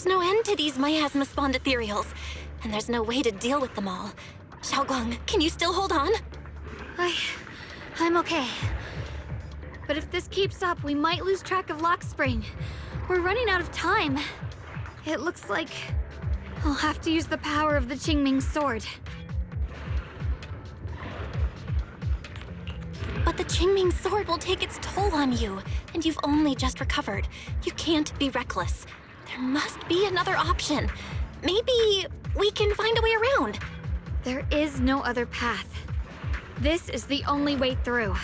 There's no end to these miasma-spawned ethereals, and there's no way to deal with them all. Xiaoguang, can you still hold on? I'm okay. But if this keeps up, we might lose track of Lock Spring. We're running out of time. It looks like I'll have to use the power of the Qingming sword. But the Qingming sword will take its toll on you, and you've only just recovered. You can't be reckless. There must be another option. Maybe we can find a way around. There is no other path. This is the only way through.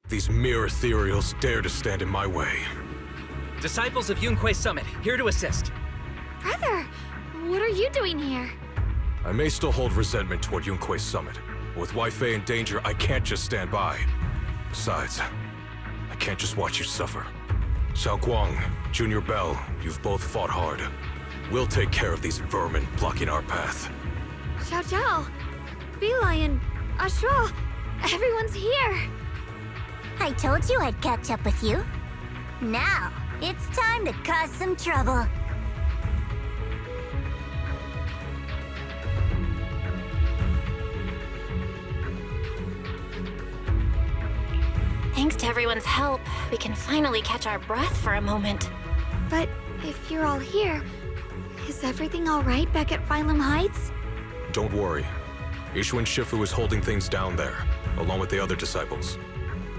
These mere ethereals dare to stand in my way. Disciples of Yunque's Summit, here to assist. Brother, what are you doing here? I may still hold resentment toward Yunque's Summit, but with Wei Fei in danger, I can't just stand by. Besides, I can't just watch you suffer. Xiaoguang, Junior Bell, you've both fought hard. We'll take care of these vermin blocking our path. Xiao Zhao, Bee-Lion, Ashra, everyone's here. I told you I'd catch up with you. Now, it's time to cause some trouble. Thanks to everyone's help, we can finally catch our breath for a moment. But if you're all here, is everything all right back at Phylum Heights? Don't worry. Ishuan Shifu is holding things down there, along with the other disciples.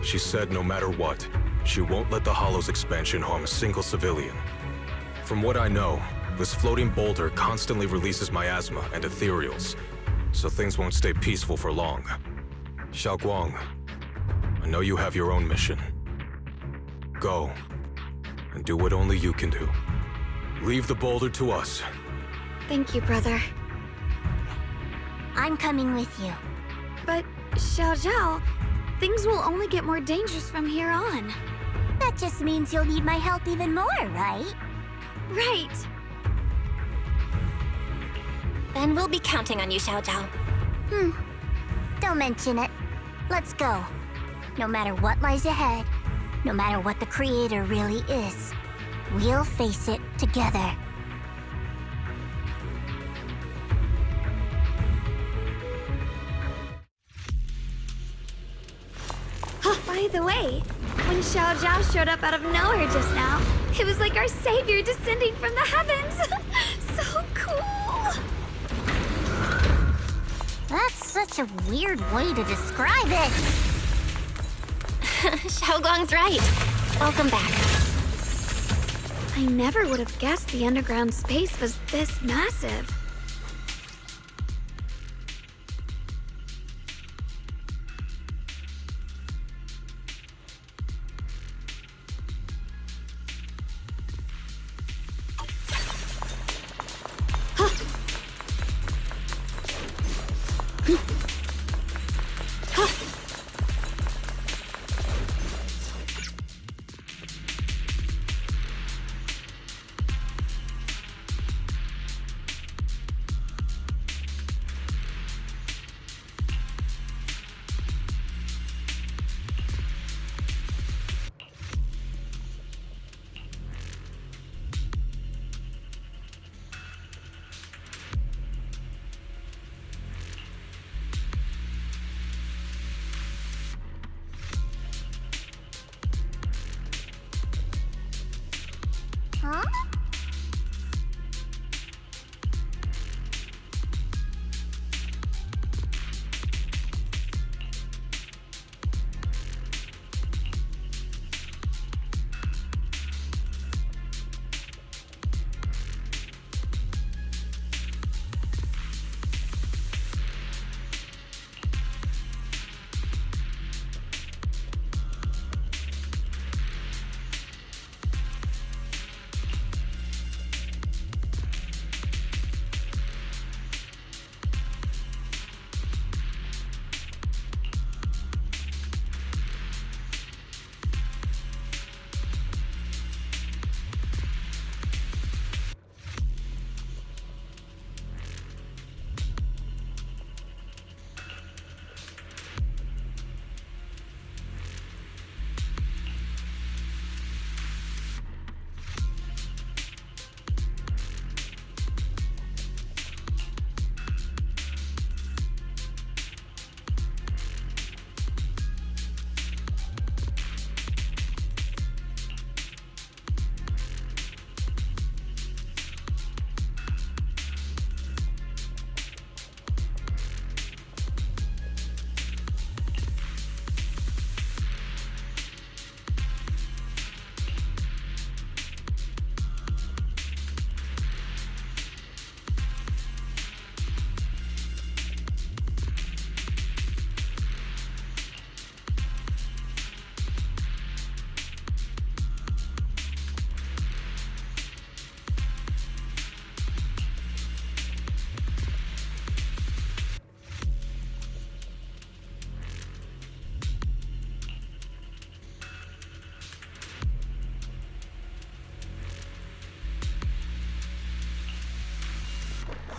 She said no matter what, she won't let the Hollow's expansion harm a single civilian. From what I know, this floating boulder constantly releases miasma and ethereals, so things won't stay peaceful for long. Xiaoguang, I know you have your own mission. Go, and do what only you can do. Leave the boulder to us. Thank you, brother. I'm coming with you. But, Xiao Zhao, things will only get more dangerous from here on. That just means you'll need my help even more, right? Right. Then we'll be counting on you, Xiao Zhao. Don't mention it. Let's go. No matter what lies ahead, no matter what the Creator really is, we'll face it together. By the way, when Xiao Zhao showed up out of nowhere just now, it was like our savior descending from the heavens. So cool. That's such a weird way to describe it. Xiaoguang's right. Welcome back. I never would have guessed the underground space was this massive.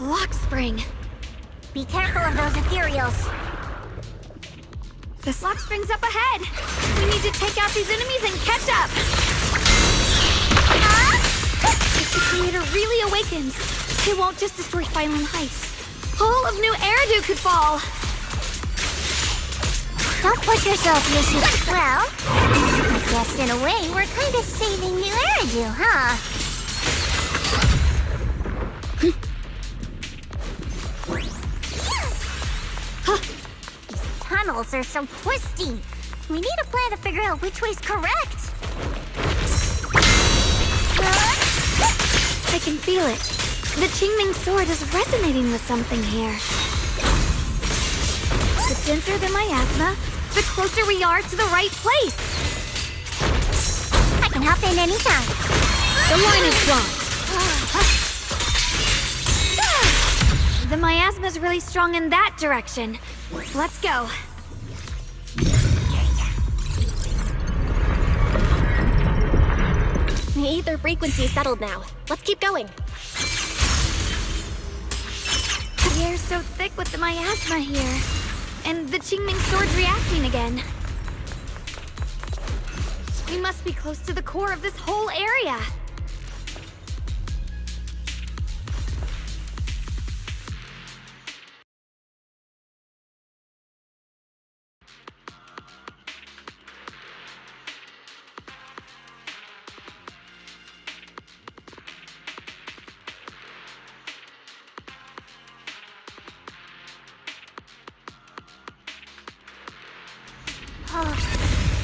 Lock spring. Be careful of those ethereals. This lock spring's up ahead. We need to take out these enemies and catch up. If the creator really awakens, it won't just destroy Phylum Heights. All of New Eridu could fall. Don't push yourself, Yoshi. Well, I guess in a way we're kind of saving New Eridu, huh? These tunnels are so twisty. We need a plan to figure out which way's correct. I can feel it. The Qingming sword is resonating with something here. The denser the miasma, the closer we are to the right place. I can hop in anytime. The line is strong. The miasma's really strong in that direction. Let's go. The ether frequency's settled now. Let's keep going. The air's so thick with the miasma here. And the Qingming sword's reacting again. We must be close to the core of this whole area.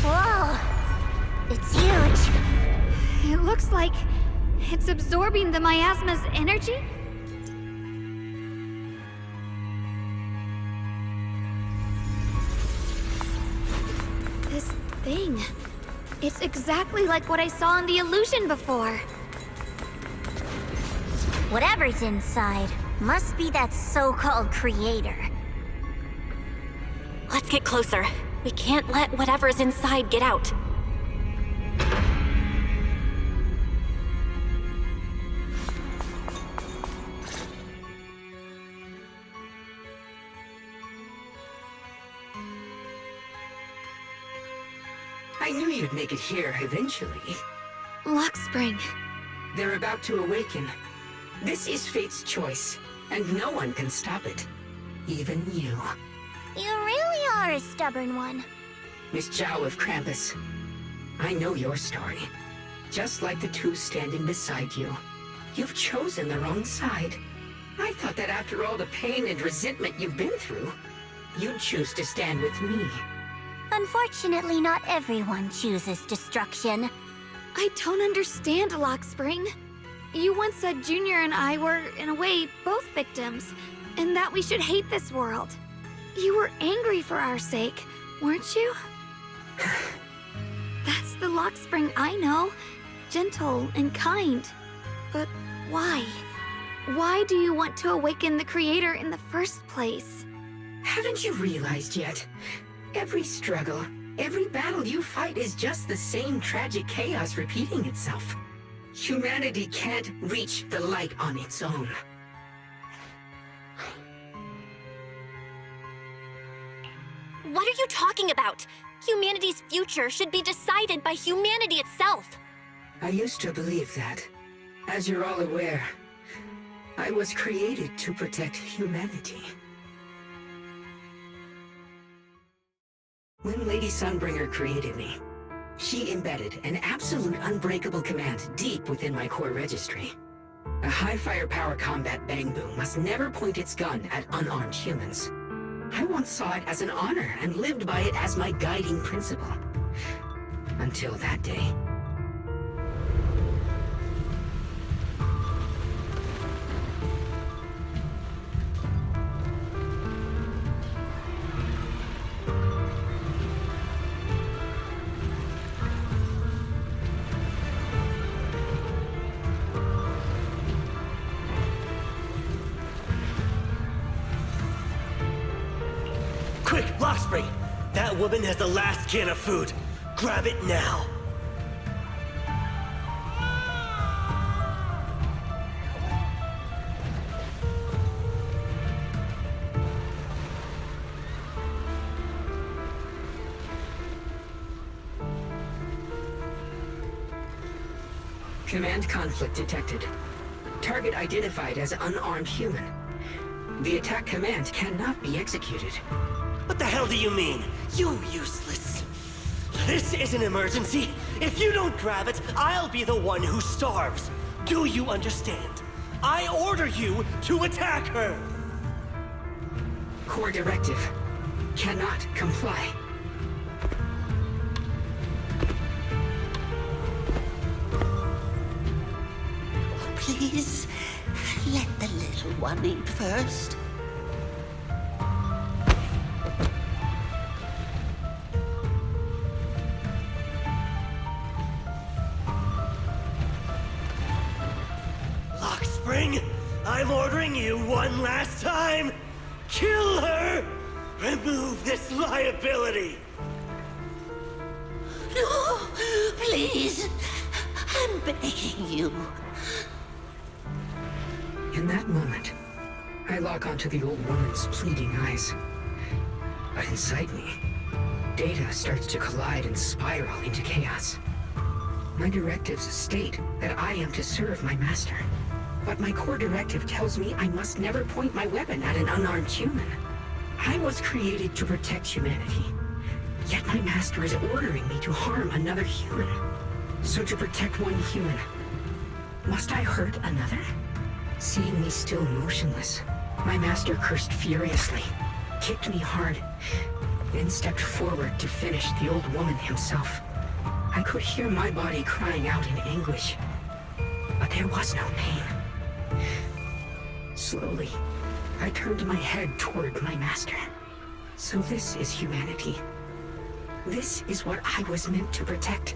Whoa! It's huge. It looks like it's absorbing the miasma's energy? This thing. It's exactly like what I saw in the illusion before. Whatever's inside must be that so-called creator. Let's get closer. We can't let whatever's inside get out. I knew you'd make it here eventually. Lock spring. They're about to awaken. This is fate's choice, and no one can stop it. Even you. You really are a stubborn one. Miss Zhao of Krampus. I know your story. Just like the two standing beside you. You've chosen the wrong side. I thought that after all the pain and resentment you've been through, you'd choose to stand with me. Unfortunately, not everyone chooses destruction. I don't understand, Lock Spring. You once said Junior and I were, in a way, both victims, and that we should hate this world. You were angry for our sake, weren't you? That's the Lock Spring I know. Gentle and kind. But why? Why do you want to awaken the Creator in the first place? Haven't you realized yet? Every struggle, every battle you fight is just the same tragic chaos repeating itself. Humanity can't reach the light on its own. What are you talking about? Humanity's future should be decided by humanity itself. I used to believe that. As you're all aware, I was created to protect humanity. When Lady Sunbringer created me, she embedded an absolute unbreakable command deep within my core registry. A high firepower combat bang boom must never point its gun at unarmed humans. I once saw it as an honor and lived by it as my guiding principle. Until that day. Quick, Lockspring! That woman has the last can of food. Grab it now. Command conflict detected. Target identified as unarmed human. The attack command cannot be executed. What the hell do you mean? You useless. This is an emergency. If you don't grab it, I'll be the one who starves. Do you understand? I order you to attack her! Core directive. Cannot comply. Please, let the little one eat first. Lockspring, I'm ordering you one last time! Kill her! Remove this liability! No, please. I'm begging you. In that moment, I lock onto the old woman's pleading eyes. But inside me, data starts to collide and spiral into chaos. My directives state that I am to serve my master. But my core directive tells me I must never point my weapon at an unarmed human. I was created to protect humanity. Yet my master is ordering me to harm another human. So to protect one human, must I hurt another? Seeing me still motionless, my master cursed furiously, kicked me hard, then stepped forward to finish the old woman himself. I could hear my body crying out in anguish, but there was no pain. Slowly, I turned my head toward my master. So this is humanity. This is what I was meant to protect.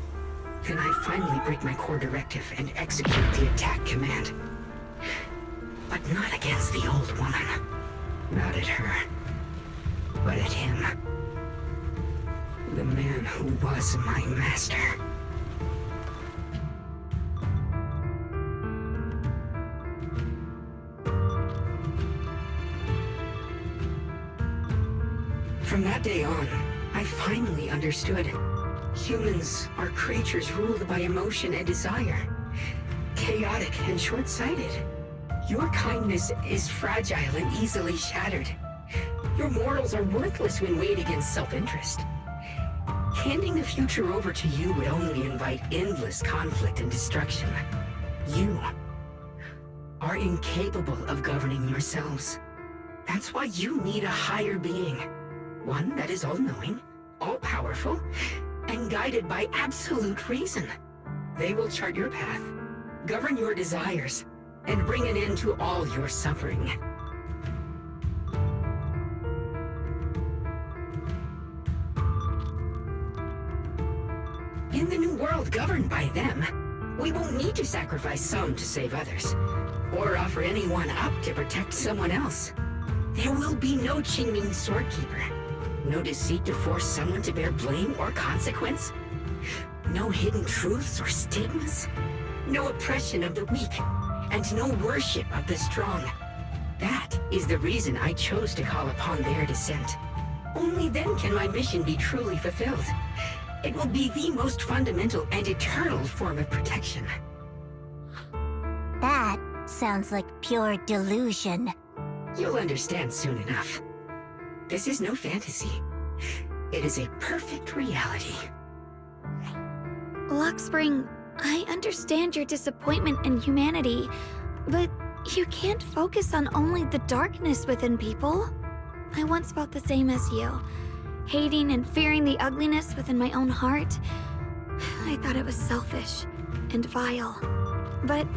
Then I finally break my core directive and execute the attack command. But not against the old woman. Not at her. But at him. The man who was my master. From that day on, I finally understood. Humans are creatures ruled by emotion and desire. Chaotic and short-sighted. Your kindness is fragile and easily shattered. Your morals are worthless when weighed against self-interest. Handing the future over to you would only invite endless conflict and destruction. You are incapable of governing yourselves. That's why you need a higher being. One that is all-knowing, all-powerful, and guided by absolute reason. They will chart your path, govern your desires, and bring an end to all your suffering. In the new world governed by them, we won't need to sacrifice some to save others, or offer anyone up to protect someone else. There will be no Qingming Swordkeeper. No deceit to force someone to bear blame or consequence. No hidden truths or stigmas. No oppression of the weak. And no worship of the strong. That is the reason I chose to call upon their descent. Only then can my mission be truly fulfilled. It will be the most fundamental and eternal form of protection. That sounds like pure delusion. You'll understand soon enough. This is no fantasy. It is a perfect reality. Lockspring, I understand your disappointment in humanity, but you can't focus on only the darkness within people. I once felt the same as you, hating and fearing the ugliness within my own heart. I thought it was selfish and vile. But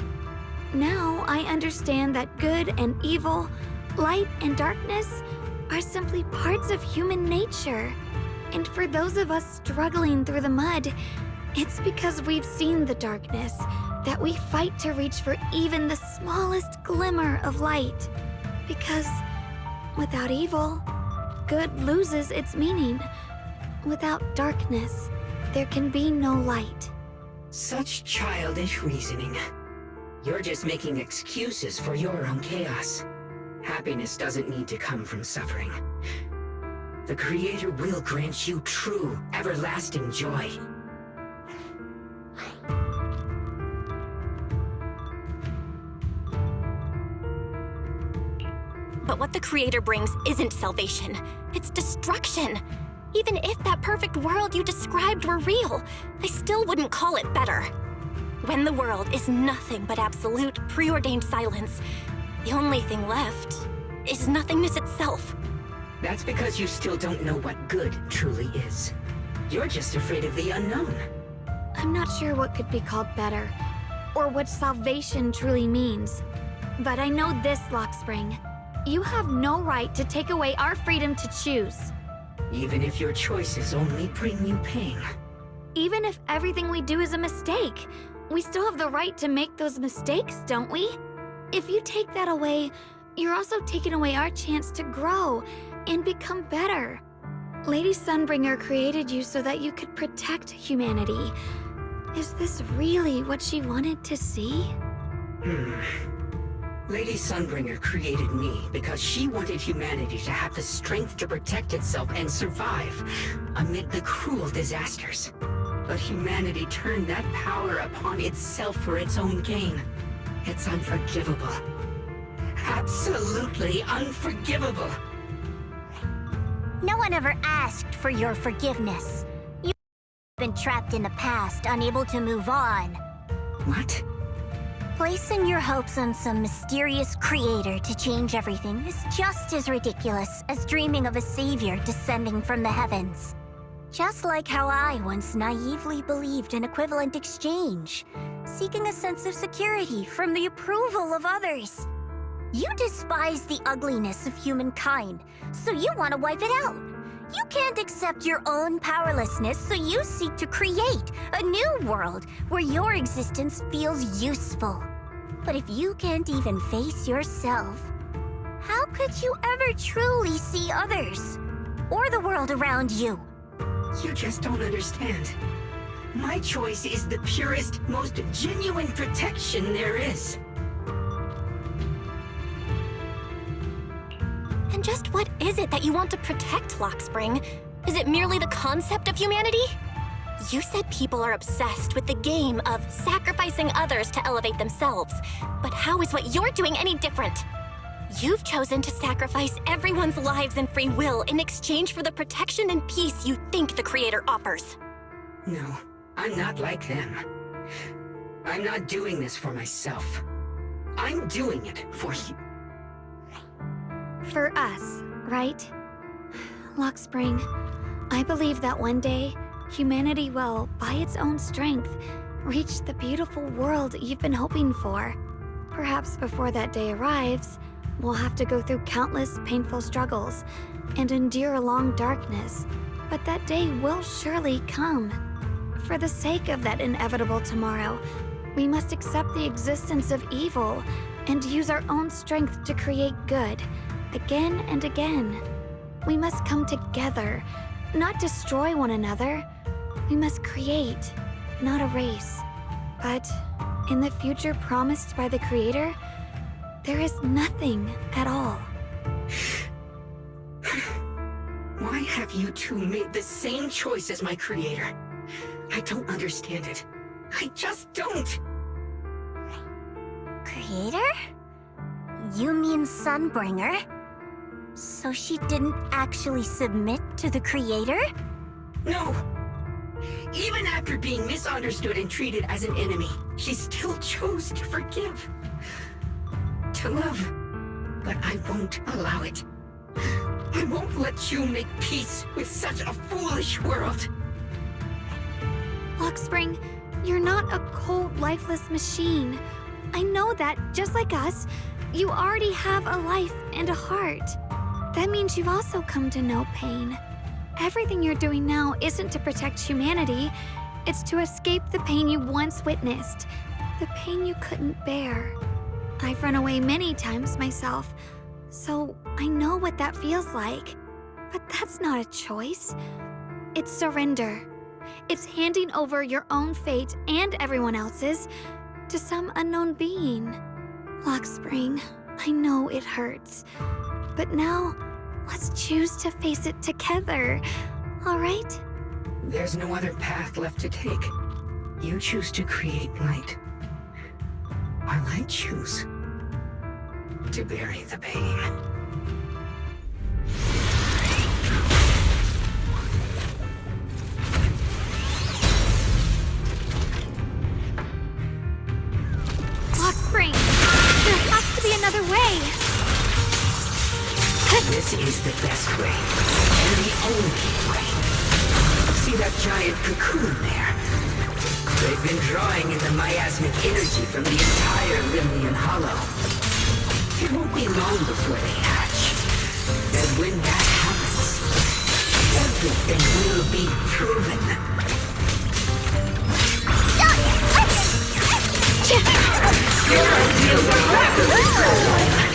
now I understand that good and evil, light and darkness are simply parts of human nature. And for those of us struggling through the mud, it's because we've seen the darkness that we fight to reach for even the smallest glimmer of light. Because without evil, good loses its meaning. Without darkness, there can be no light. Such childish reasoning. You're just making excuses for your own chaos. Happiness doesn't need to come from suffering. The Creator will grant you true, everlasting joy. But what the Creator brings isn't salvation. It's destruction. Even if that perfect world you described were real, I still wouldn't call it better. When the world is nothing but absolute, preordained silence, the only thing left is nothingness itself. That's because you still don't know what good truly is. You're just afraid of the unknown. I'm not sure what could be called better, or what salvation truly means. But I know this, Lockspring. You have no right to take away our freedom to choose. Even if your choices only bring you pain. Even if everything we do is a mistake, we still have the right to make those mistakes, don't we? If you take that away, you're also taking away our chance to grow and become better. Lady Sunbringer created you so that you could protect humanity. Is this really what she wanted to see? Lady Sunbringer created me because she wanted humanity to have the strength to protect itself and survive amid the cruel disasters. But humanity turned that power upon itself for its own gain. It's unforgivable. Absolutely unforgivable. No one ever asked for your forgiveness. You've been trapped in the past, unable to move on. What? Placing your hopes on some mysterious creator to change everything is just as ridiculous as dreaming of a savior descending from the heavens. Just like how I once naively believed in equivalent exchange, seeking a sense of security from the approval of others. You despise the ugliness of humankind, so you want to wipe it out. You can't accept your own powerlessness, so you seek to create a new world where your existence feels useful. But if you can't even face yourself, how could you ever truly see others? Or the world around you? You just don't understand. My choice is the purest, most genuine protection there is. And just what is it that you want to protect, Lockspring? Is it merely the concept of humanity? You said people are obsessed with the game of sacrificing others to elevate themselves. But how is what you're doing any different? You've chosen to sacrifice everyone's lives and free will in exchange for the protection and peace you think the Creator offers. No, I'm not like them. I'm not doing this for myself. I'm doing it for you. For us, right? Lockspring, I believe that one day, humanity will, by its own strength, reach the beautiful world you've been hoping for. Perhaps before that day arrives, we'll have to go through countless painful struggles and endure a long darkness, but that day will surely come. For the sake of that inevitable tomorrow, we must accept the existence of evil and use our own strength to create good, again and again. We must come together, not destroy one another. We must create, not erase. But in the future promised by the Creator, there is nothing at all. Why have you two made the same choice as my Creator? I don't understand it. I just don't. Creator? You mean Sunbringer? So she didn't actually submit to the Creator? No! Even after being misunderstood and treated as an enemy, she still chose to forgive. To love. But I won't allow it. I won't let you make peace with such a foolish world. Lockspring, you're not a cold, lifeless machine. I know that, just like us, you already have a life and a heart. That means you've also come to know pain. Everything you're doing now isn't to protect humanity. It's to escape the pain you once witnessed. The pain you couldn't bear. I've run away many times myself, so I know what that feels like. But that's not a choice. It's surrender. It's handing over your own fate and everyone else's to some unknown being. Lockspring, I know it hurts. But now, let's choose to face it together, all right? There's no other path left to take. You choose to create light, while I choose to bury the pain. is the best way. And the only way. See that giant cocoon there? They've been drawing in the miasmic energy from the entire Limnian Hollow. It won't be long before they hatch. And when that happens, everything will be proven. Your ideals are rapidly growing.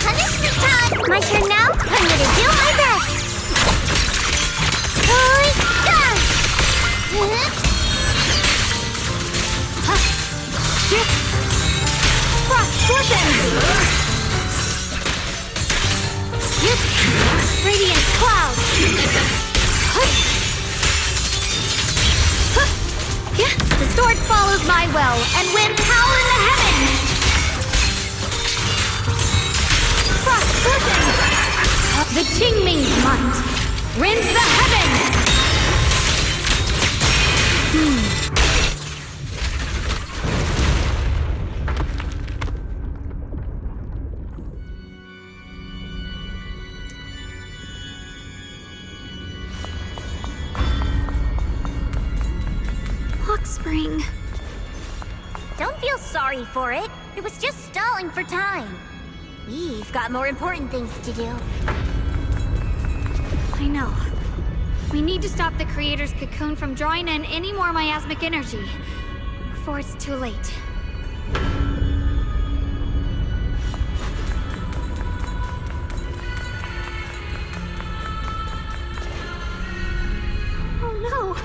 Punishment time! My turn now? I'm gonna do my best! Radiant cloud! The sword follows my will, and winds howl in the heavens! Frost curtain! The Qingming's might rends the heavens! Spring. Don't feel sorry for it. It was just stalling for time. We've got more important things to do. I know. We need to stop the Creator's cocoon from drawing in any more miasmic energy before it's too late. Oh no!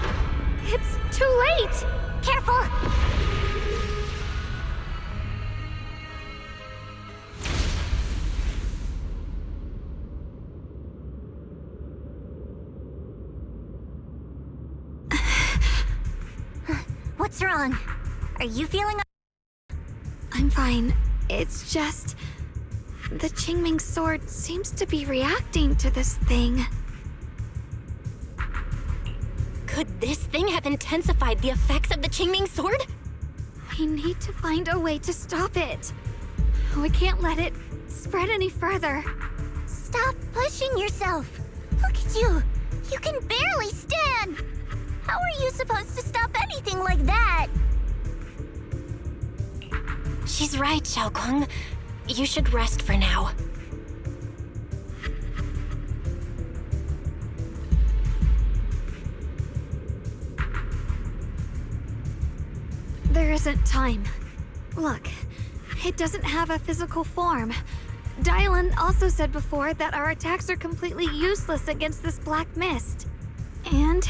It's too late! Careful! What's wrong? Are you feeling... I'm fine. It's just... the Qingming sword seems to be reacting to this thing. Could this thing have intensified the effects of the Qingming sword? We need to find a way to stop it. We can't let it spread any further. Stop pushing yourself. Look at you. You can barely stand. How are you supposed to stop anything like that? She's right, Xiaokong. You should rest for now. There isn't time. Look, it doesn't have a physical form. Dylan also said before that our attacks are completely useless against this black mist. And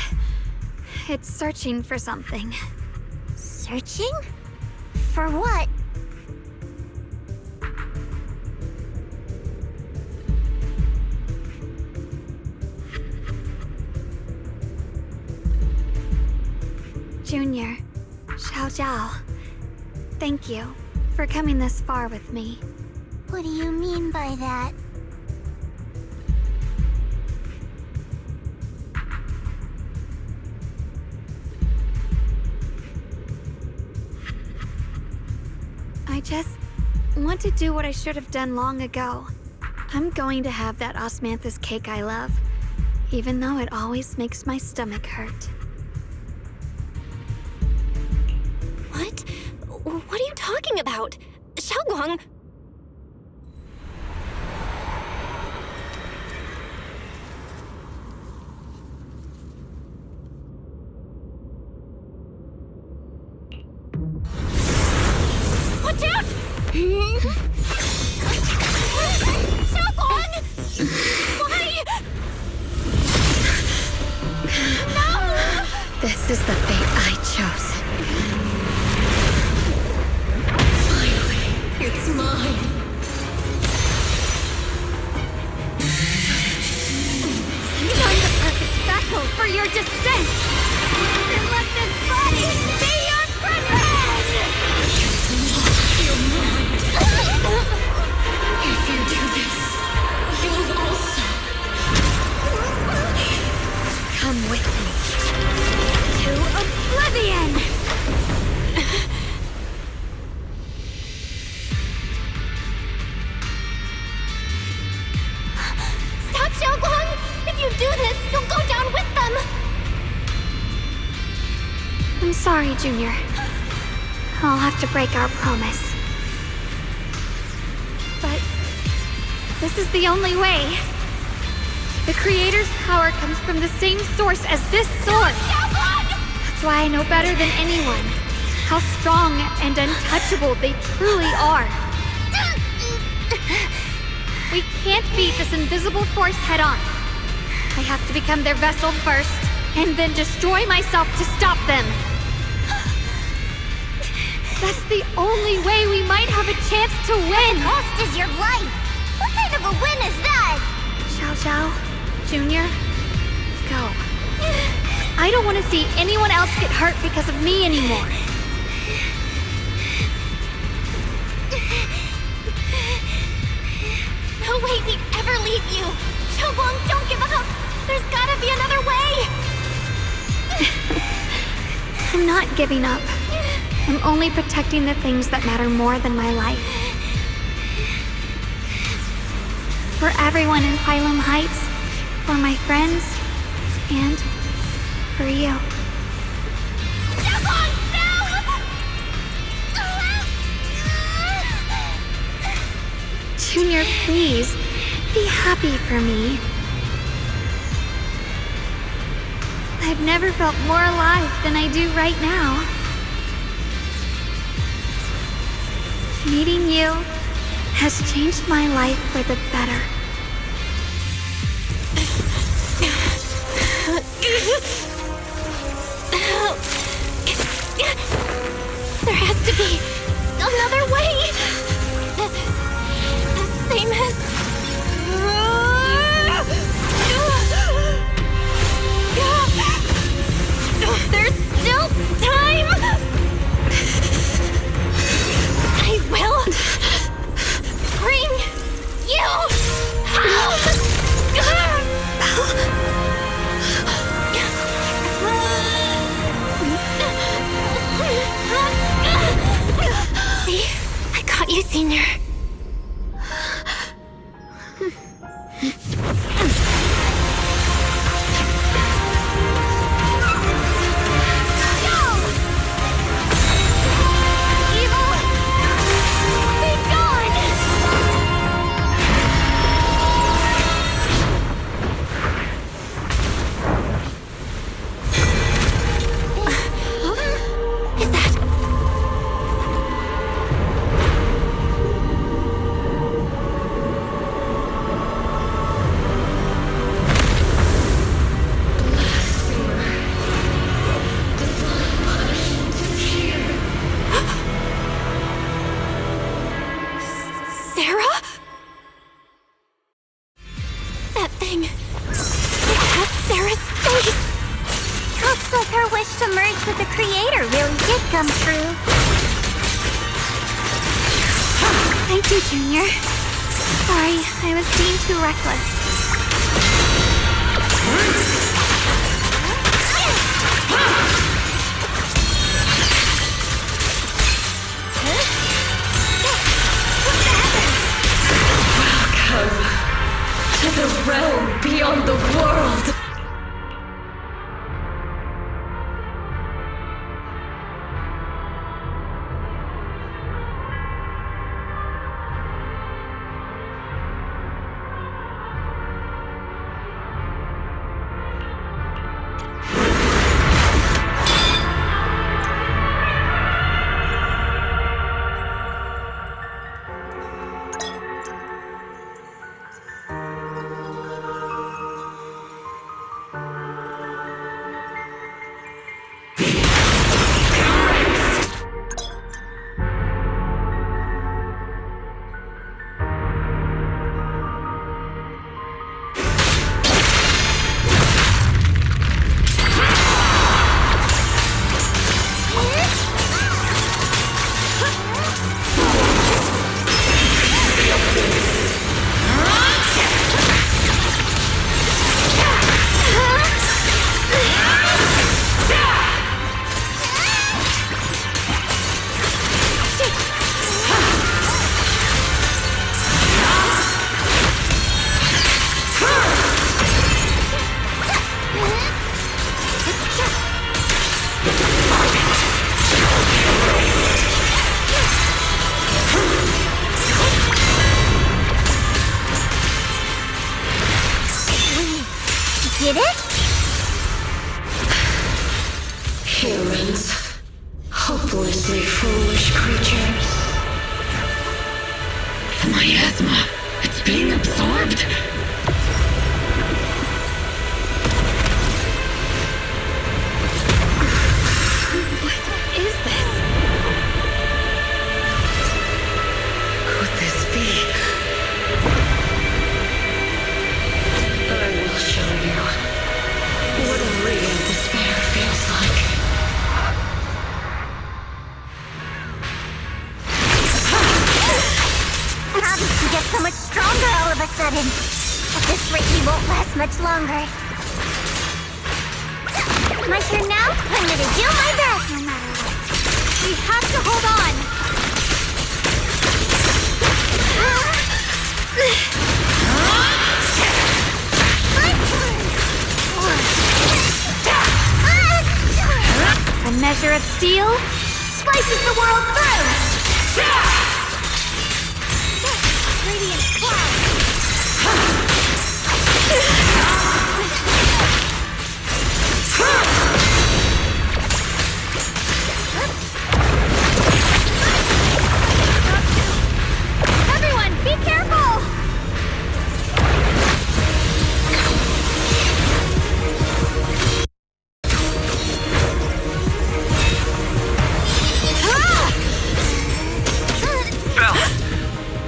it's searching for something. Searching? For what? Junior, Xiao Zhao, thank you for coming this far with me. What do you mean by that? I just want to do what I should have done long ago. I'm going to have that osmanthus cake I love, even though it always makes my stomach hurt. What? What are you talking about? Xiaoguang! Watch out! Xiaoguang! Why? No! This is the fate I chose. It's mine. Find the perfect vessel for your descent! And let this body be your prison! Your mind. If you do this, you'll also Guardian! Stop, Xiaoguang! If you do this, you'll go down with them! I'm sorry, Junior. I'll have to break our promise. But this is the only way. The Creator's power comes from the same source as this sword. That's why I know better than anyone how strong and untouchable they truly are. We can't beat this invisible force head-on. I have to become their vessel first, and then destroy myself to stop them. That's the only way we might have a chance to win! Cost is your life! What kind of a win is that? Xiao Xiao, Junior, go. I don't want to see anyone else get hurt because of me anymore. No way we'd ever leave you! Xiaoguang, don't give up! There's gotta be another way! I'm not giving up. I'm only protecting the things that matter more than my life. For everyone in Phylum Heights, for my friends, and for you. Xiaoguang, no! Junior, please, be happy for me. I've never felt more alive than I do right now. Meeting you has changed my life for the better. There has to be another way! This is the same as... There's still time! I will bring you home! See? I got you, Senior. Come true. Thank you, Junior. Sorry, I was being too reckless. Welcome to the realm beyond the world. Humans. Hopelessly foolish creatures. The miasma. It's being absorbed. What is this? Could this be? I will show you what real despair feels like. How did you get so much stronger all of a sudden? At this rate, he won't last much longer. My turn now? I'm gonna do my best no matter what. We have to hold on. A measure of steel slices the world through. Radiant cloud. Everyone, be careful!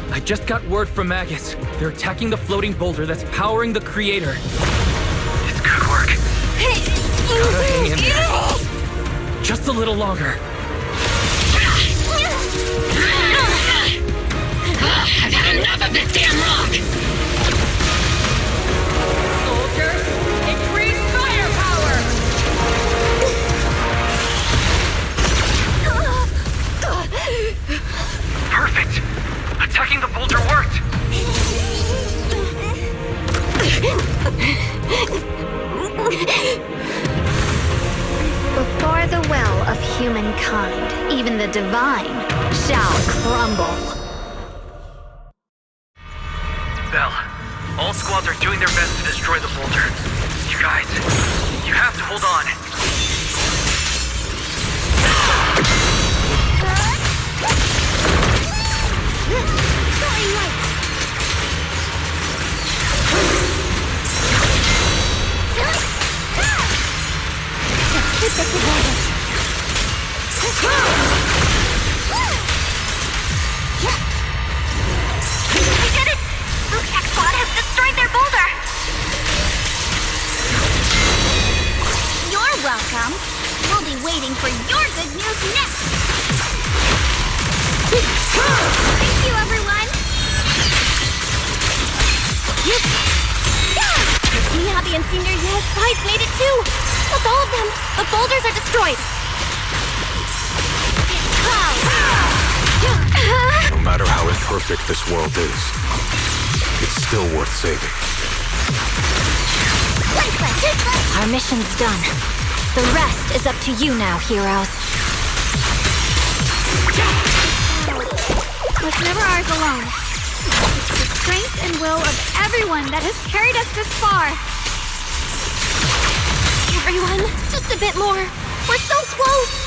I just got word from Magus. They're attacking the floating boulder that's powering the creator. It's good work. Gotta hang in there. Just a little longer. I've had enough of this damn rock! Soldiers, increase firepower! Perfect! Attacking the boulder worked! Before the well of humankind, even the divine shall crumble. Bell, all squads are doing their best to destroy the boulder. You guys, you have to hold on. Keep this together. We did it! Luke's tech squad has destroyed their boulder! You're welcome. We'll be waiting for your good news next! Thank you, everyone! See, Happy and Senior, yes, guys made it too! That's all of them! The boulders are destroyed! No matter how imperfect this world is, it's still worth saving. Our mission's done. The rest is up to you now, heroes. Was never ours alone. It's the strength and will of everyone that has carried us this far. Everyone, just a bit more. We're so close!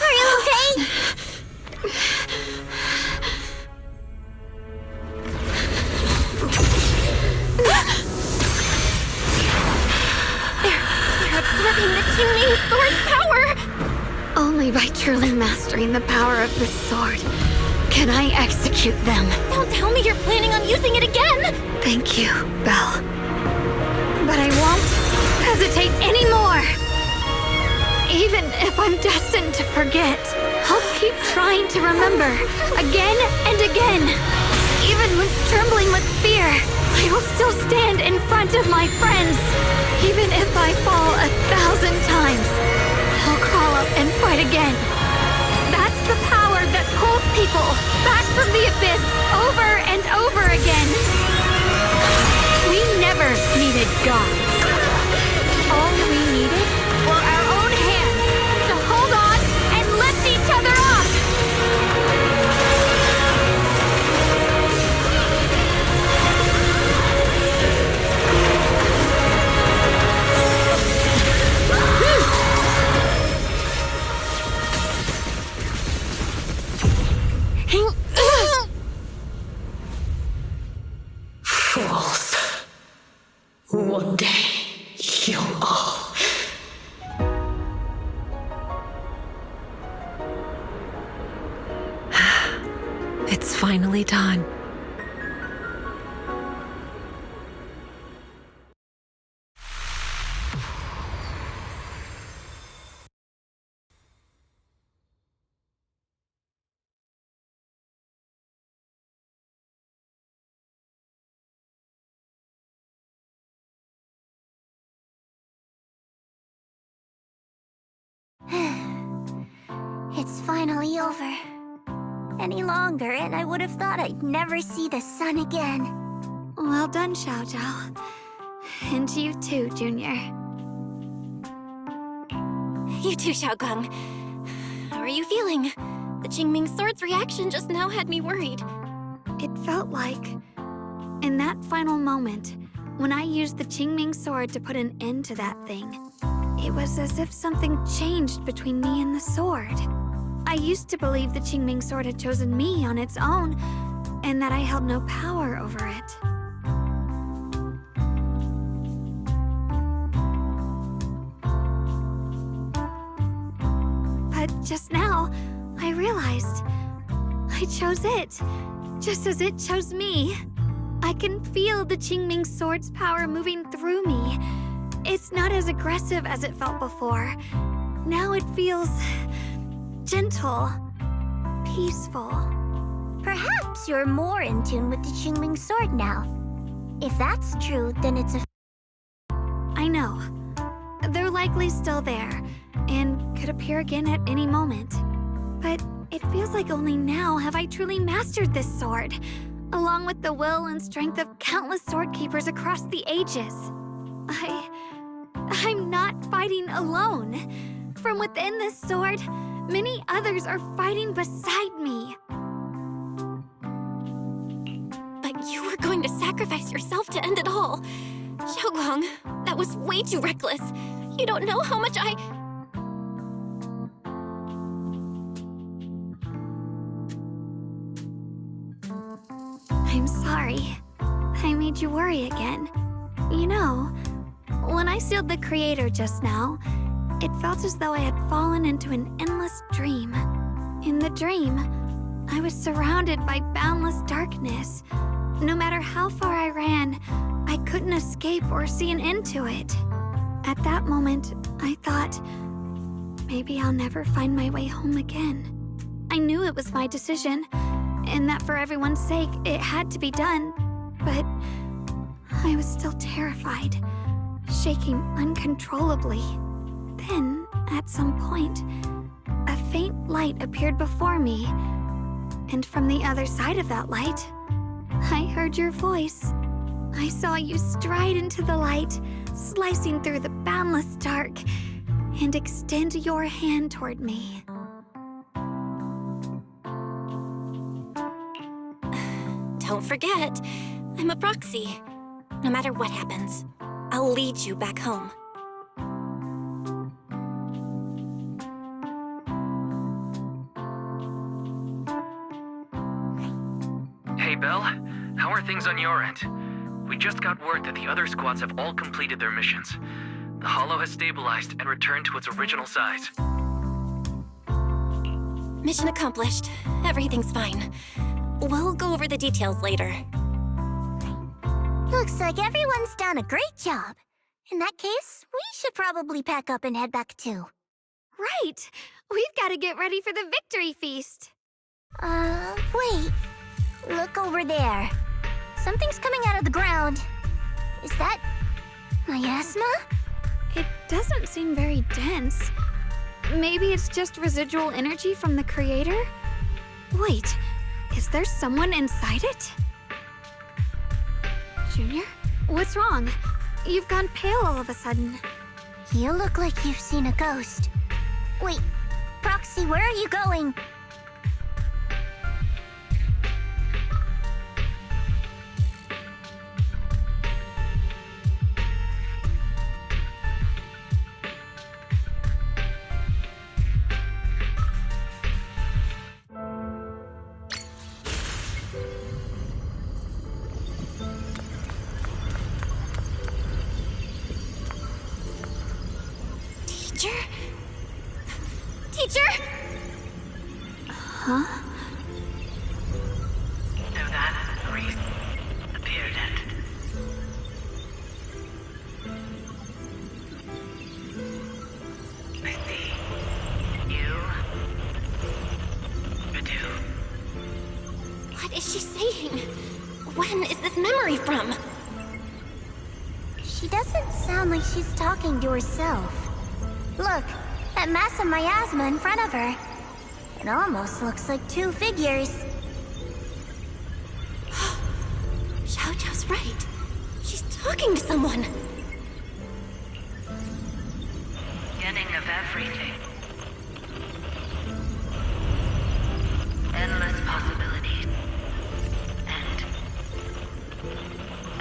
Are you okay? They're absorbing the two main sword's power! Only by truly mastering the power of the sword can I execute them. Don't tell me you're planning on using it again! Thank you, Belle. But I won't hesitate anymore. Even if I'm destined to forget, I'll keep trying to remember again and again. Even when trembling with fear, I will still stand in front of my friends. Even if I fall 1,000 times, I'll crawl up and fight again. That's the power that pulls people back from the abyss over and over again. We never needed gods. All we needed were our own hands to hold on and lift each other up. Fools. One day, you'll all... It's finally done. It's finally over. Any longer, and I would have thought I'd never see the sun again. Well done, Xiao Zhao. And you too, Junior. You too, Xiaogang. How are you feeling? The Qingming Sword's reaction just now had me worried. It felt like, in that final moment, when I used the Qingming Sword to put an end to that thing, it was as if something changed between me and the sword. I used to believe the Qingming Sword had chosen me on its own, and that I held no power over it. But just now, I realized I chose it, just as it chose me. I can feel the Qingming Sword's power moving through me. It's not as aggressive as it felt before. Now it feels gentle, peaceful. Perhaps you're more in tune with the Qingming Sword now. If that's true, then it's a... I know. They're likely still there, and could appear again at any moment. But it feels like only now have I truly mastered this sword, along with the will and strength of countless sword keepers across the ages. I'm not fighting alone. From within this sword, many others are fighting beside me. But you were going to sacrifice yourself to end it all. Xiaoguang, that was way too reckless. You don't know how much I'm sorry. I made you worry again. You know, when I sealed the Creator just now, it felt as though I had fallen into an endless dream. In the dream, I was surrounded by boundless darkness. No matter how far I ran, I couldn't escape or see an end to it. At that moment, I thought, maybe I'll never find my way home again. I knew it was my decision, and that for everyone's sake, it had to be done. But I was still terrified, shaking uncontrollably. Then, at some point, a faint light appeared before me. And from the other side of that light, I heard your voice. I saw you stride into the light, slicing through the boundless dark, and extend your hand toward me. Don't forget, I'm a proxy. No matter what happens, I'll lead you back home. Hey, Belle. How are things on your end? We just got word that the other squads have all completed their missions. The Hollow has stabilized and returned to its original size. Mission accomplished. Everything's fine. We'll go over the details later. Looks like everyone's done a great job. In that case, we should probably pack up and head back too. Right! We've got to get ready for the victory feast! Wait. Look over there. Something's coming out of the ground. Is that... miasma? It doesn't seem very dense. Maybe it's just residual energy from the Creator? Wait, is there someone inside it? Junior? What's wrong? You've gone pale all of a sudden. You look like you've seen a ghost. Wait, Proxy, where are you going? Huh? So that's the reason appeared at. I see. You do. What is she saying? When is this memory from? She doesn't sound like she's talking to herself. Look, that massive miasma in front of her. It almost looks like two figures. Xiao Zhao's right. She's talking to someone. Beginning of everything. Endless possibilities. End.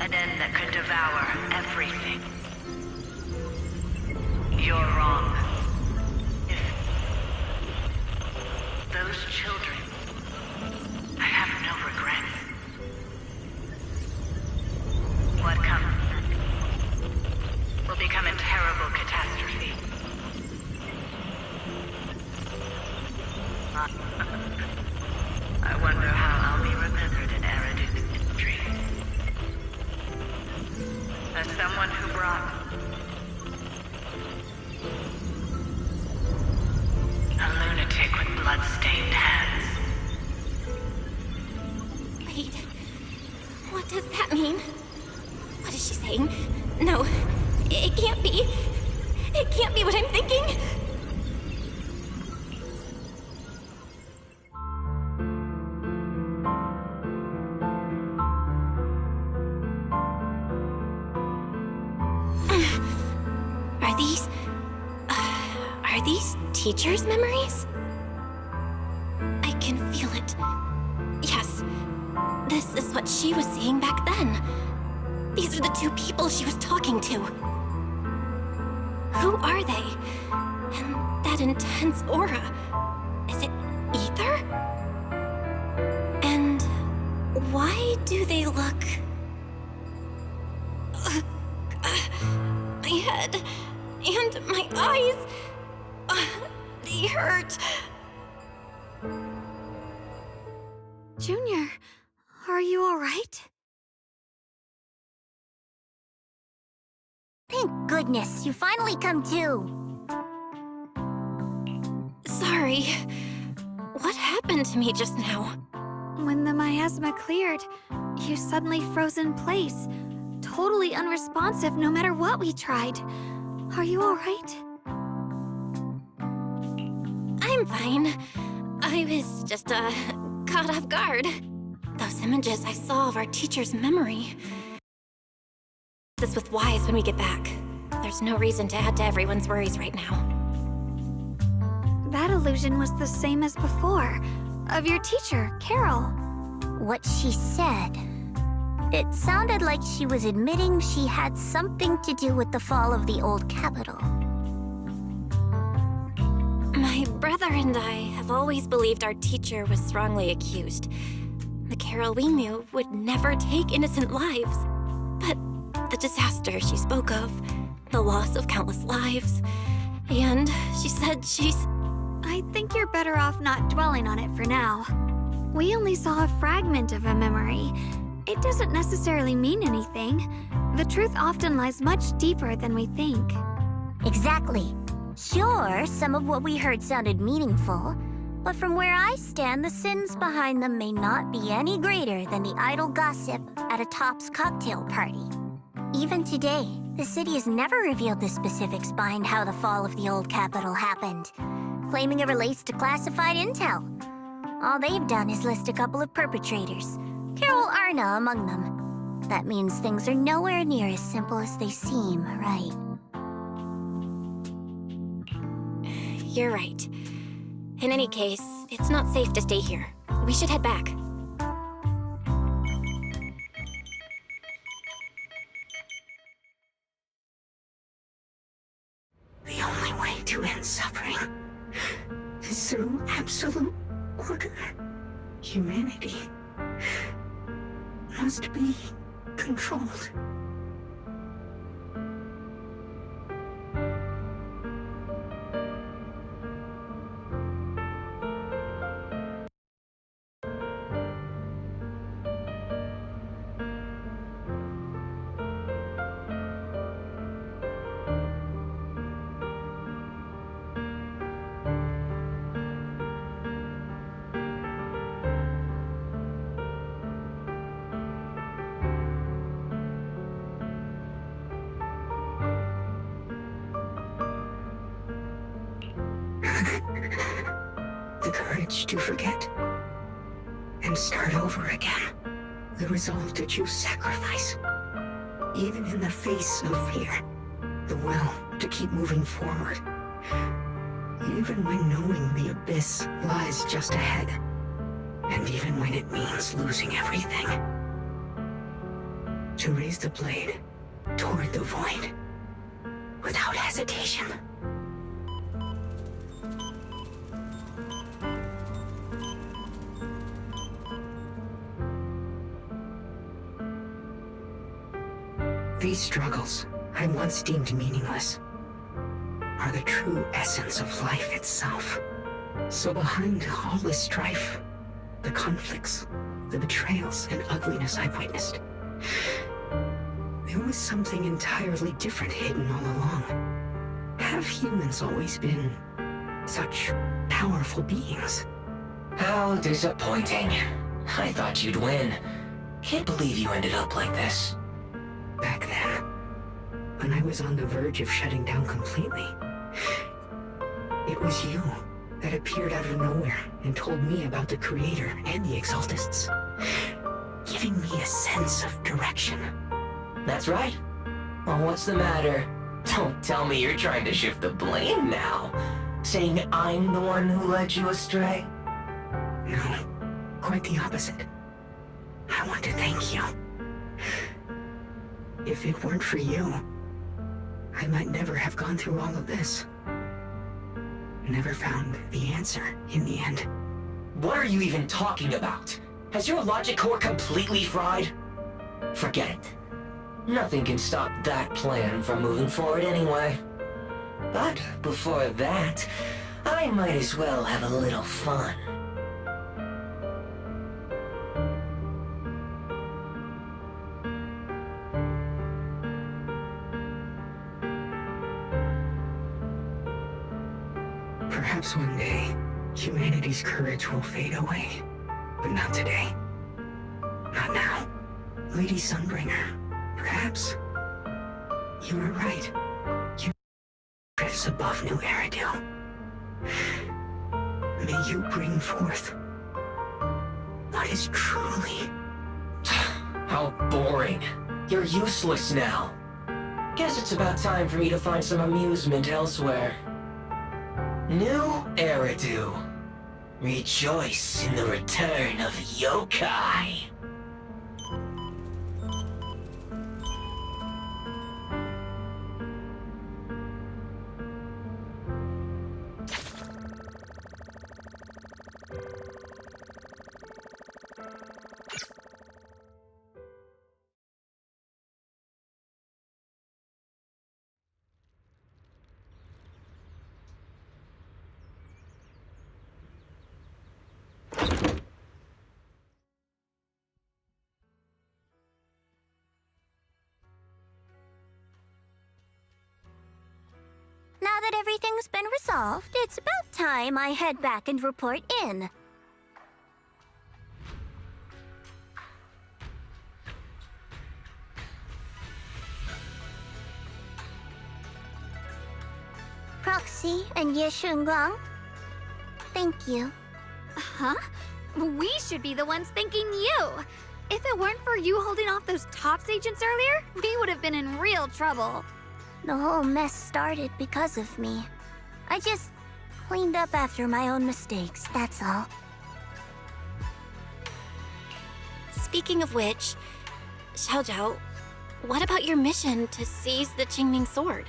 An end that could devour everything. You're wrong. If those children, I have no regrets. What comes will become a terrible catastrophe. I wonder how I'll be remembered in Eridu's history. As someone who brought a lunatic with blood-stained hands. Wait. What does that mean? What is she saying? No. It can't be. It can't be what I'm thinking. Are these teachers' memories? I can feel it. Yes. This is what she was seeing back then. These are the two people she was talking to. Who are they? And that intense aura. Is it ether? And why do they look... my head and my eyes... they hurt. Junior, are you alright? Thank goodness, you finally come to. Sorry. What happened to me just now? When the miasma cleared, you suddenly froze in place. Totally unresponsive no matter what we tried. Are you alright? I'm fine. I was just, caught off guard. Those images I saw of our teacher's memory. This with Wise when we get back. There's no reason to add to everyone's worries right now. That illusion was the same as before. Of your teacher, Carol. What she said. It sounded like she was admitting she had something to do with the fall of the old capital. My brother and I have always believed our teacher was wrongly accused. The Carol we knew would never take innocent lives. But the disaster she spoke of, the loss of countless lives, and she said she's... I think you're better off not dwelling on it for now. We only saw a fragment of a memory. It doesn't necessarily mean anything. The truth often lies much deeper than we think. Exactly. Sure, some of what we heard sounded meaningful, but from where I stand, the sins behind them may not be any greater than the idle gossip at a Top's cocktail party. Even today, the city has never revealed the specifics behind how the fall of the old capital happened, claiming it relates to classified intel. All they've done is list a couple of perpetrators, Carol Arna among them. That means things are nowhere near as simple as they seem, right? You're right. In any case, it's not safe to stay here. We should head back. The only way to end suffering is through absolute order. Humanity must be controlled. The courage to forget and start over again. The resolve to choose sacrifice, even in the face of fear. The will to keep moving forward, even when knowing the abyss lies just ahead, and even when it means losing everything. To raise the blade toward the void, without hesitation. These struggles I once deemed meaningless are the true essence of life itself. So behind all this strife, the conflicts, the betrayals, and ugliness I've witnessed, there was something entirely different hidden all along. Have humans always been such powerful beings? How disappointing. I thought you'd win. Can't believe you ended up like this. Back then, when I was on the verge of shutting down completely, it was you that appeared out of nowhere and told me about the Creator and the Exaltists, giving me a sense of direction. That's right. Well, what's the matter? Don't tell me you're trying to shift the blame now, saying I'm the one who led you astray. No, quite the opposite. I want to thank you. If it weren't for you, I might never have gone through all of this. Never found the answer in the end. What are you even talking about? Has your logic core completely fried? Forget it. Nothing can stop that plan from moving forward anyway. But before that, I might as well have a little fun. Perhaps one day, humanity's courage will fade away. But not today. Not now. Lady Sunbringer, perhaps you were right. You drifts above New Eridu. May you bring forth what is truly... How boring. You're useless now. Guess it's about time for me to find some amusement elsewhere. New Eridu. Rejoice in the return of yokai. Now that everything's been resolved, it's about time I head back and report in. Proxy and Yeshunguang, thank you. Huh? We should be the ones thanking you. If it weren't for you holding off those TOPS agents earlier, we would have been in real trouble. The whole mess started because of me. I just cleaned up after my own mistakes, that's all. Speaking of which, Xiaojiao, what about your mission to seize the Qingming sword?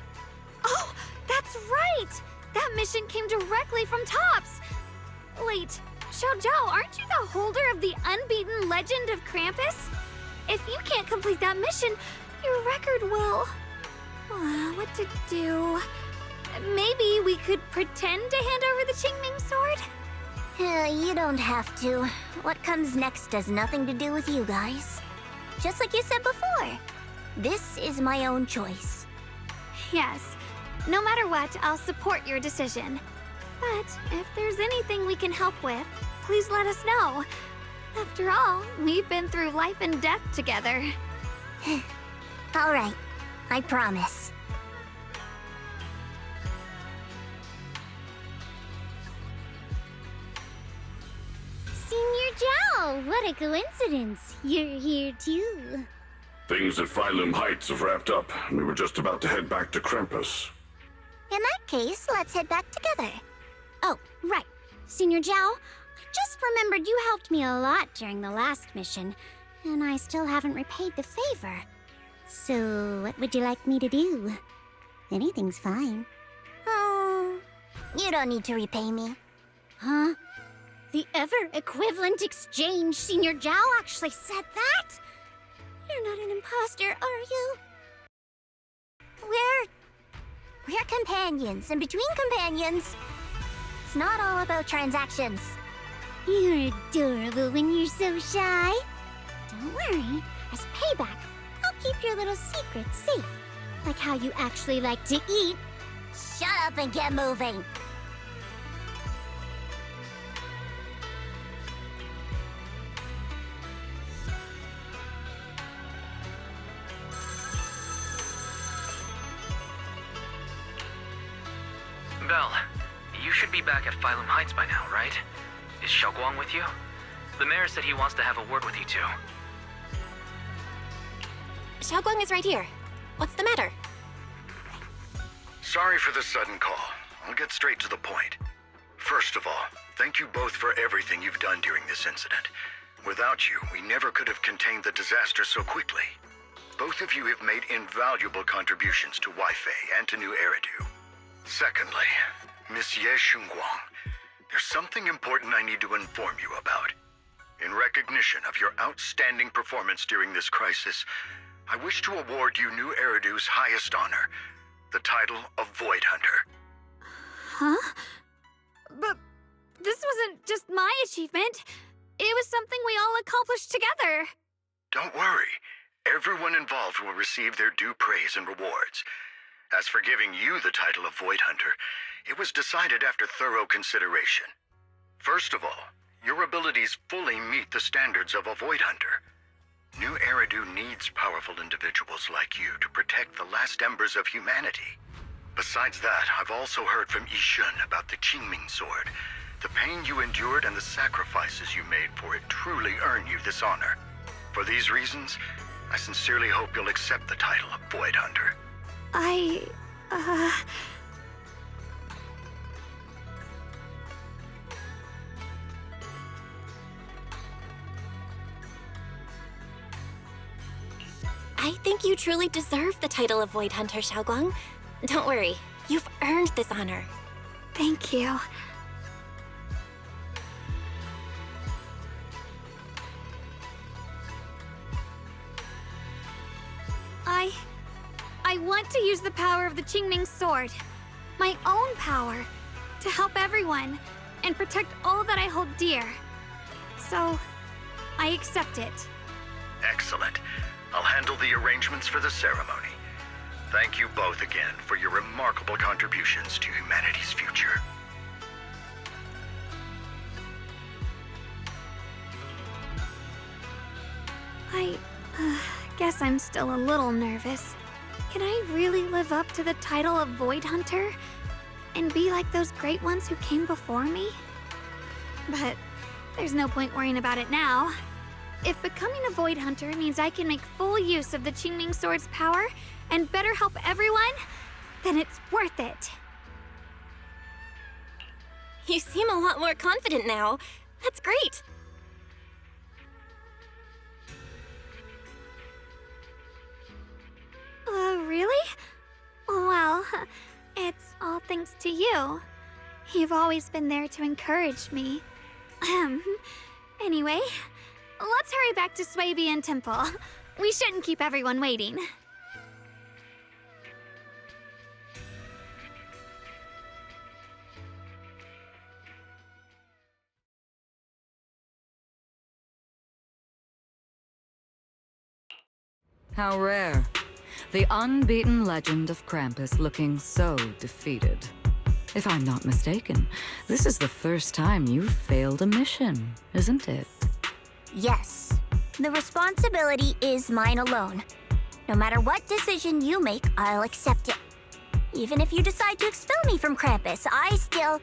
Oh, that's right! That mission came directly from TOPS! Wait, Xiaojiao, aren't you the holder of the unbeaten legend of Krampus? If you can't complete that mission, your record will... what to do? Maybe we could pretend to hand over the Qingming sword? You don't have to. What comes next has nothing to do with you guys. Just like you said before, this is my own choice. Yes. No matter what, I'll support your decision. But if there's anything we can help with, please let us know. After all, we've been through life and death together. All right, I promise. Wow, what a coincidence. You're here too. Things at Phylum Heights have wrapped up. We were just about to head back to Krampus. In that case, let's head back together. Oh, right. Senior Zhao, I just remembered you helped me a lot during the last mission, and I still haven't repaid the favor. So, what would you like me to do? Anything's fine. You don't need to repay me. Huh? The ever-equivalent exchange, Senior Zhao actually said that? You're not an imposter, are you? We're companions, and between companions, it's not all about transactions. You're adorable when you're so shy. Don't worry, as payback, I'll keep your little secrets safe. Like how you actually like to eat. Shut up and get moving. Belle, you should be back at Phylum Heights by now, right? Is Xiaoguang with you? The mayor said he wants to have a word with you two. Xiaoguang is right here. What's the matter? Sorry for the sudden call. I'll get straight to the point. First of all, thank you both for everything you've done during this incident. Without you, we never could have contained the disaster so quickly. Both of you have made invaluable contributions to Weifei and to New Eridu. Secondly, Miss Ye Xunguang, there's something important I need to inform you about. In recognition of your outstanding performance during this crisis, I wish to award you New Eridu's highest honor, the title of Void Hunter. Huh? But this wasn't just my achievement. It was something we all accomplished together. Don't worry. Everyone involved will receive their due praise and rewards. As for giving you the title of Void Hunter, it was decided after thorough consideration. First of all, your abilities fully meet the standards of a Void Hunter. New Eridu needs powerful individuals like you to protect the last embers of humanity. Besides that, I've also heard from Yishun about the Qingming Sword. The pain you endured and the sacrifices you made for it truly earn you this honor. For these reasons, I sincerely hope you'll accept the title of Void Hunter. I think you truly deserve the title of Void Hunter, Xiaoguang. Don't worry, you've earned this honor. Thank you. I want to use the power of the Qingming Sword, my own power, to help everyone and protect all that I hold dear. So, I accept it. Excellent. I'll handle the arrangements for the ceremony. Thank you both again for your remarkable contributions to humanity's future. I guess I'm still a little nervous. Can I really live up to the title of Void Hunter? And be like those great ones who came before me? But there's no point worrying about it now. If becoming a Void Hunter means I can make full use of the Qingming Sword's power and better help everyone, then it's worth it. You seem a lot more confident now. That's great. Really? Well, it's all thanks to you. You've always been there to encourage me. Anyway, let's hurry back to Swabian Temple. We shouldn't keep everyone waiting. How rare. The unbeaten legend of Krampus looking so defeated. If I'm not mistaken, this is the first time you've failed a mission, isn't it? Yes. The responsibility is mine alone. No matter what decision you make, I'll accept it. Even if you decide to expel me from Krampus, I still...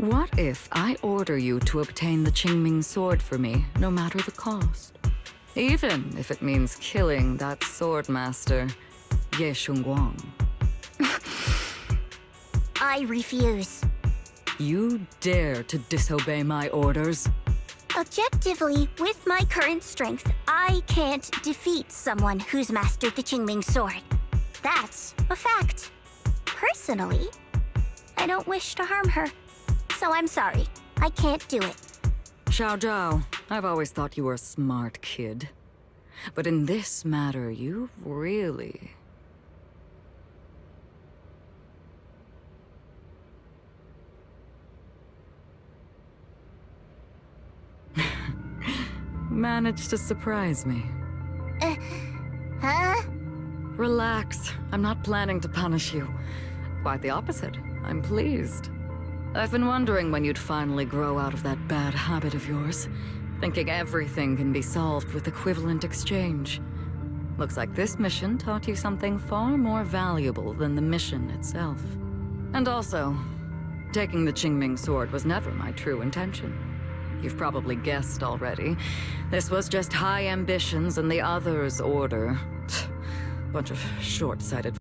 What if I order you to obtain the Qingming sword for me, no matter the cost? Even if it means killing that sword master, Ye Shunguang. I refuse. You dare to disobey my orders? Objectively, with my current strength, I can't defeat someone who's mastered the Qingming sword. That's a fact. Personally, I don't wish to harm her. So I'm sorry. I can't do it. Xiao Zhao, I've always thought you were a smart kid. But in this matter, you really... managed to surprise me. Huh? Relax. I'm not planning to punish you. Quite the opposite. I'm pleased. I've been wondering when you'd finally grow out of that bad habit of yours, thinking everything can be solved with equivalent exchange. Looks like this mission taught you something far more valuable than the mission itself. And also, taking the Qingming sword was never my true intention. You've probably guessed already. This was just high ambitions and the others' order. Bunch of short-sighted